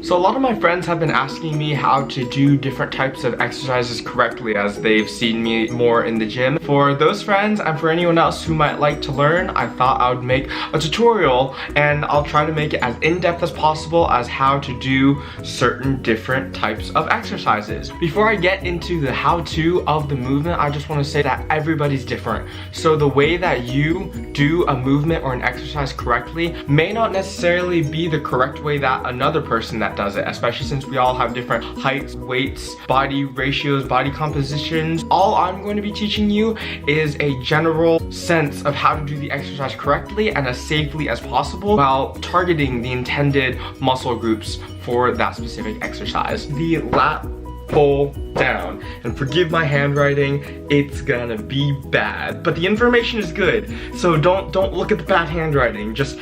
So a lot of my friends have been asking me how to do different types of exercises correctly as they've seen me more in the gym. For those friends and for anyone else who might like to learn, I thought I would make a tutorial and I'll try to make it as in-depth as possible as how to do certain different types of exercises. Before I get into the how-to of the movement, I just want to say that everybody's different. So the way that you do a movement or an exercise correctly may not necessarily be the correct way that another person that does it, especially since we all have different heights, weights, body ratios, body compositions. All I'm going to be teaching you is a general sense of how to do the exercise correctly and as safely as possible while targeting the intended muscle groups for that specific exercise. The lat pull down, and forgive my handwriting, it's gonna be bad, but the information is good, so don't look at the bad handwriting, just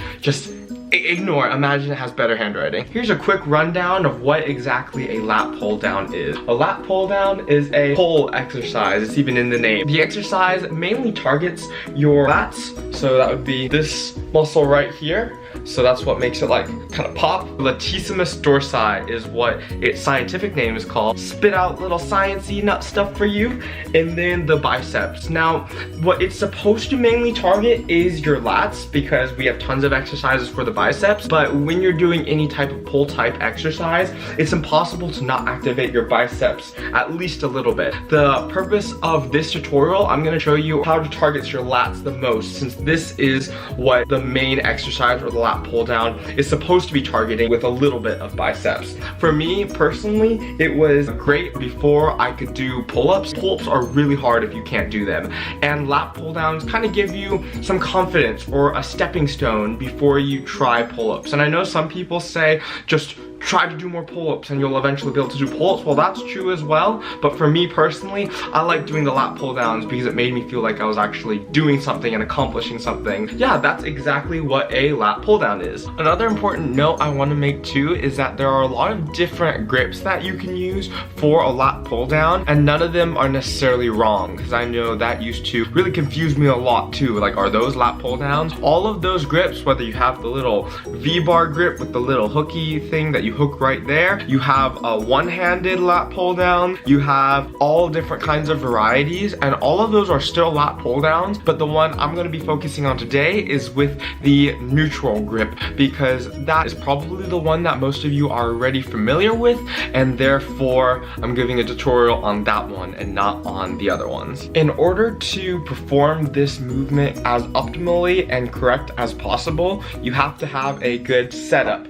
ignore. Imagine it has better handwriting. Here's a quick rundown of what exactly a lat pull down is. A lat pull down is a pull exercise. It's even in the name. The exercise mainly targets your lats, so that would be this muscle right here. So that's what makes it like kind of pop. Latissimus dorsi is what its scientific name is called. Spit out little sciencey nut stuff for you. And then the biceps. Now, what it's supposed to mainly target is your lats because we have tons of exercises for the biceps. But when you're doing any type of pull type exercise, it's impossible to not activate your biceps at least a little bit. The purpose of this tutorial, I'm going to show you how to target your lats the most, since this is what the main exercise or the lat pull down is supposed to be targeting with a little bit of biceps. For me personally, it was great before I could do pull-ups. Pull-ups are really hard if you can't do them, and lat pull downs kind of give you some confidence or a stepping stone before you try pull-ups. And I know some people say just try to do more pull-ups and you'll eventually be able to do pull-ups. Well, that's true as well, but for me personally, I like doing the lat pull downs because it made me feel like I was actually doing something and accomplishing something. Yeah, that's exactly what a lat pull down is. Another important note I want to make too is that there are a lot of different grips that you can use for a lat pull down, and none of them are necessarily wrong, because I know that used to really confuse me a lot too. Like, are those lat pull downs? All of those grips, whether you have the little V-bar grip with the little hooky thing that you hook right there, you have a one-handed lat pull down, you have all different kinds of varieties, and all of those are still lat pull downs, but the one I'm going to be focusing on today is with the neutral grip, because that is probably the one that most of you are already familiar with, and therefore I'm giving a tutorial on that one and not on the other ones. In order to perform this movement as optimally and correct as possible, you have to have a good setup.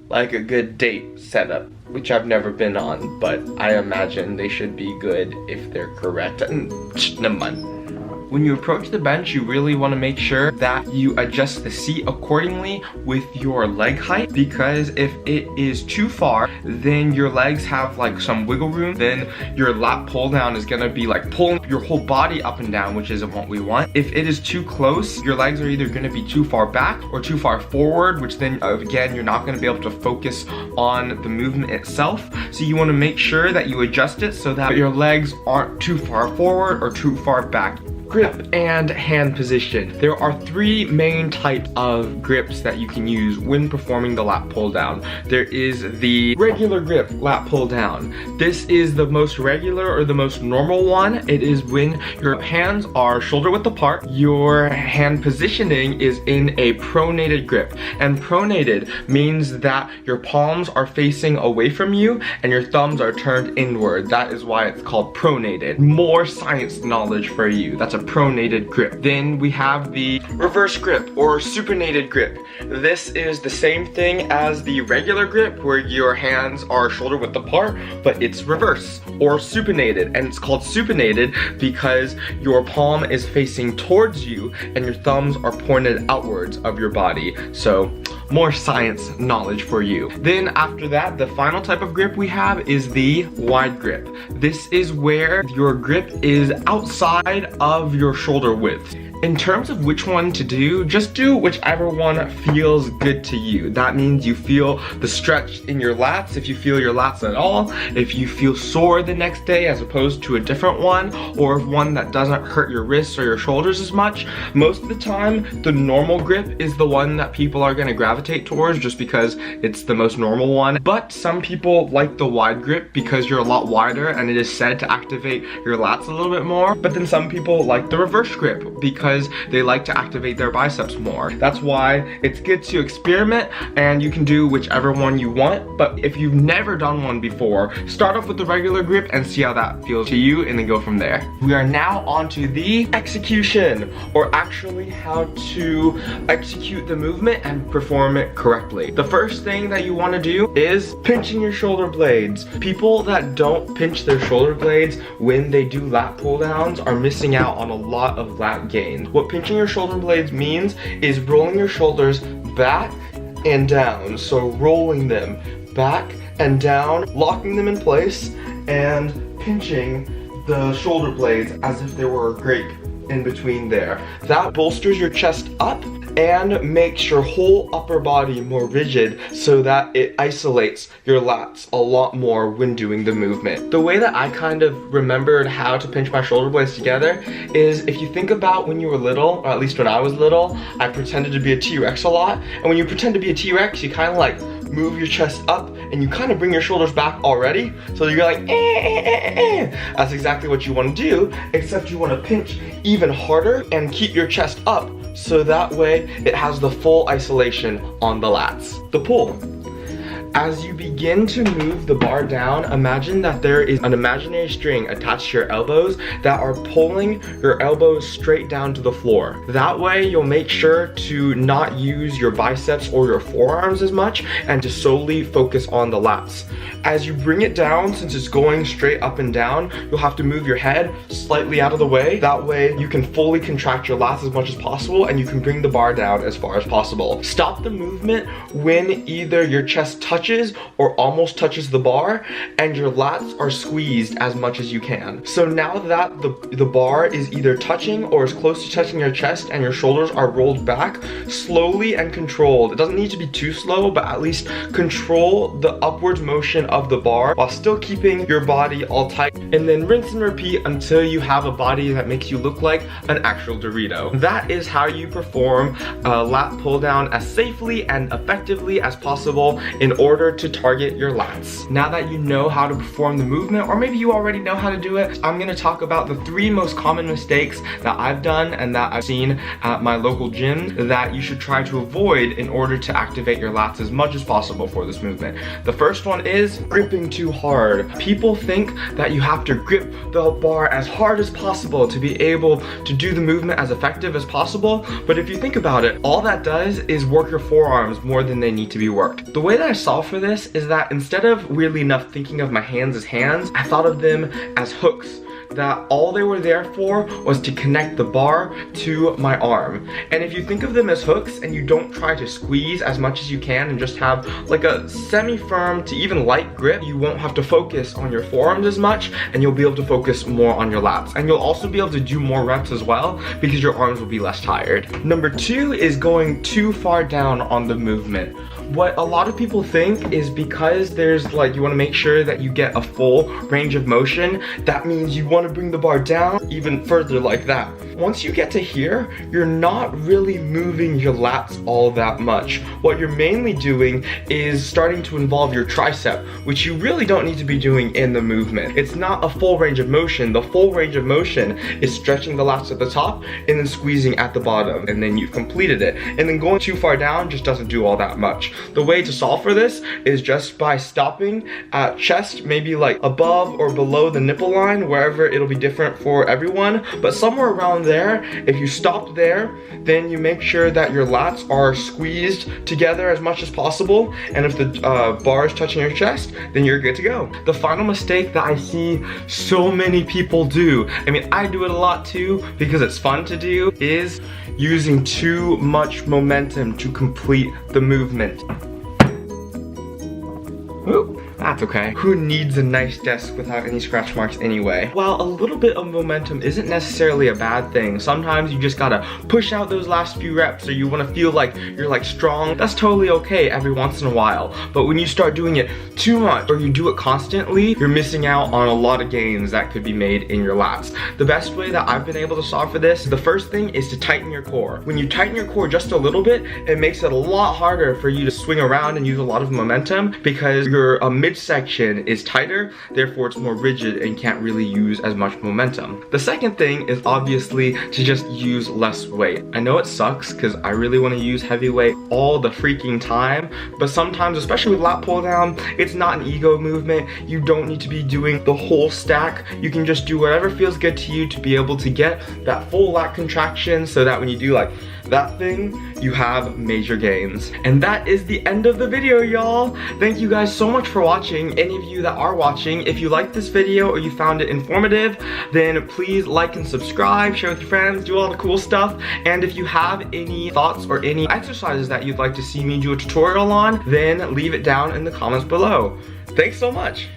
Like a good date setup, which I've never been on, but I imagine they should be good if they're correct. Never mind. When you approach the bench, you really want to make sure that you adjust the seat accordingly with your leg height, because if it is too far, then your legs have like some wiggle room. Then your lat pull down is gonna be like pulling your whole body up and down, which isn't what we want. If it is too close, your legs are either gonna be too far back or too far forward, which then again, you're not gonna be able to focus on the movement itself. So you want to make sure that you adjust it so that your legs aren't too far forward or too far back. Grip and hand position. There are three main types of grips that you can use when performing the lat pull down. There is the regular grip lat pull down. This is the most regular or the most normal one. It is when your hands are shoulder width apart. Your hand positioning is in a pronated grip. And pronated means that your palms are facing away from you and your thumbs are turned inward. That is why it's called pronated. More science knowledge for you. That's a pronated grip. Then we have the reverse grip or supinated grip. This is the same thing as the regular grip where your hands are shoulder width apart, but it's reverse or supinated. And it's called supinated because your palm is facing towards you and your thumbs are pointed outwards of your body. So more science knowledge for you. Then after that, the final type of grip we have is the wide grip. This is where your grip is outside of your shoulder width. In terms of which one to do, just do whichever one feels good to you. That means you feel the stretch in your lats, if you feel your lats at all, if you feel sore the next day as opposed to a different one, or one that doesn't hurt your wrists or your shoulders as much. Most of the time, the normal grip is the one that people are gonna gravitate towards just because it's the most normal one. But some people like the wide grip because you're a lot wider and it is said to activate your lats a little bit more. But then some people like the reverse grip because they like to activate their biceps more. That's why it's good to experiment, and you can do whichever one you want. But if you've never done one before, start off with the regular grip and see how that feels to you, and then go from there. We are now on to the execution, or actually how to execute the movement and perform it correctly. The first thing that you want to do is pinching your shoulder blades. People that don't pinch their shoulder blades when they do lat pull downs are missing out on a lot of lat gain. What pinching your shoulder blades means is rolling your shoulders back and down. So rolling them back and down, locking them in place, and pinching the shoulder blades as if there were a grape in between there. That bolsters your chest up and makes your whole upper body more rigid so that it isolates your lats a lot more when doing the movement. The way that I kind of remembered how to pinch my shoulder blades together is, if you think about when you were little, or at least when I was little, I pretended to be a T-Rex a lot. And when you pretend to be a T-Rex, you kind of like move your chest up and you kind of bring your shoulders back already. So you're like, That's exactly what you want to do, except you want to pinch even harder and keep your chest up so that way it has the full isolation on the lats. The pull. As you begin to move the bar down, imagine that there is an imaginary string attached to your elbows that are pulling your elbows straight down to the floor. That way you'll make sure to not use your biceps or your forearms as much and to solely focus on the lats. As you bring it down, since it's going straight up and down, you'll have to move your head slightly out of the way. That way you can fully contract your lats as much as possible and you can bring the bar down as far as possible. Stop the movement when either your chest touches or almost touches the bar and your lats are squeezed as much as you can. So now that the bar is either touching or is close to touching your chest and your shoulders are rolled back, slowly and controlled. It doesn't need to be too slow, but at least control the upwards motion of the bar while still keeping your body all tight, and then rinse and repeat until you have a body that makes you look like an actual Dorito. That is how you perform a lat pull down as safely and effectively as possible in order to target your lats. Now that you know how to perform the movement, or maybe you already know how to do it, I'm gonna talk about the 3 most common mistakes that I've done and that I've seen at my local gym that you should try to avoid in order to activate your lats as much as possible for this movement. The first one is gripping too hard. People think that you have to grip the bar as hard as possible to be able to do the movement as effective as possible, but if you think about it, all that does is work your forearms more than they need to be worked. The way that I solve for this is that instead of, weirdly enough, thinking of my hands as hands, I thought of them as hooks. That all they were there for was to connect the bar to my arm. And if you think of them as hooks and you don't try to squeeze as much as you can and just have like a semi-firm to even light grip, you won't have to focus on your forearms as much and you'll be able to focus more on your lats. And you'll also be able to do more reps as well because your arms will be less tired. Number 2 is going too far down on the movement. What a lot of people think is because there's like, you want to make sure that you get a full range of motion, that means you want to bring the bar down even further like that. Once you get to here, you're not really moving your lats all that much. What you're mainly doing is starting to involve your tricep, which you really don't need to be doing in the movement. It's not a full range of motion. The full range of motion is stretching the lats at the top and then squeezing at the bottom, and then you've completed it. And then going too far down just doesn't do all that much. The way to solve for this is just by stopping at chest, maybe like above or below the nipple line, wherever it'll be different for everyone, but somewhere around there. If you stop there, then you make sure that your lats are squeezed together as much as possible, and if the bar is touching your chest, then you're good to go. The final mistake that I see so many people do, I mean, I do it a lot too because it's fun to do, is using too much momentum to complete the movement. Ooh. That's okay. Who needs a nice desk without any scratch marks anyway? While a little bit of momentum isn't necessarily a bad thing, sometimes you just gotta push out those last few reps, or you wanna feel like you're like strong. That's totally okay every once in a while. But when you start doing it too much, or you do it constantly, you're missing out on a lot of gains that could be made in your lats. The best way that I've been able to solve for this, the first thing is to tighten your core. When you tighten your core just a little bit, it makes it a lot harder for you to swing around and use a lot of momentum, because your midsection is tighter, therefore it's more rigid and can't really use as much momentum. The second thing is obviously to just use less weight. I know it sucks because I really want to use heavy weight all the freaking time, but sometimes, especially with lat pull down, it's not an ego movement. You don't need to be doing the whole stack. You can just do whatever feels good to you to be able to get that full lat contraction, so that when you do like that thing, you have major gains. And that is the end of the video, y'all. Thank you guys so much for watching. Any of you that are watching, if you liked this video or you found it informative, then please like and subscribe, share with your friends, do all the cool stuff. And if you have any thoughts or any exercises that you'd like to see me do a tutorial on, then leave it down in the comments below. Thanks so much.